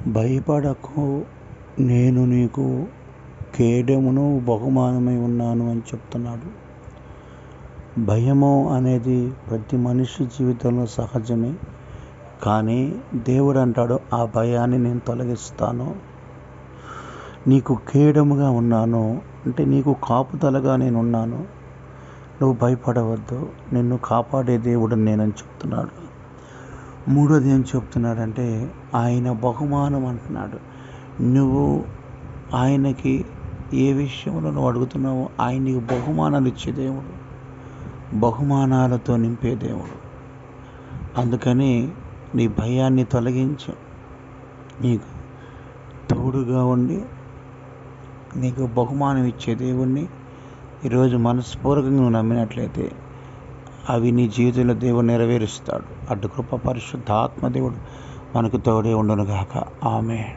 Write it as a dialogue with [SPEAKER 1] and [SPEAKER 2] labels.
[SPEAKER 1] భయపడకు, నేను నీకు కేడమును బహుమానమై ఉన్నాను అని చెప్తున్నాడు. భయము అనేది ప్రతి మనిషి జీవితంలో సహజమే. కానీ దేవుడు అంటాడు, ఆ భయాన్ని నేను తొలగిస్తాను, నీకు కేడముగా ఉన్నాను, అంటే నీకు కాపుదలగా నేను ఉన్నాను, నువ్వు భయపడవద్దు, నిన్ను కాపాడే దేవుడు నేనని చెప్తున్నాడు. మూడోది ఏం చెప్తున్నాడంటే, ఆయన బహుమానం అంటున్నాడు. నువ్వు ఆయనకి ఏ విషయంలో నువ్వు అడుగుతున్నావో ఆయన నీకు బహుమానాలు ఇచ్చే దేవుడు, బహుమానాలతో నింపే దేవుడు. అందుకని నీ భయాన్ని తొలగించు, నీకు తోడుగా ఉండి నీకు బహుమానం ఇచ్చే దేవుణ్ణి ఈరోజు మనస్ఫూర్తిగా నువ్వు నమ్మినట్లయితే అవి నీ జీవితంలో దేవుడు నెరవేరుస్తాడు. అటు కృప పరిశుద్ధ ఆత్మదేవుడు మనకు తోడే ఉండునుగాక. ఆమేన్.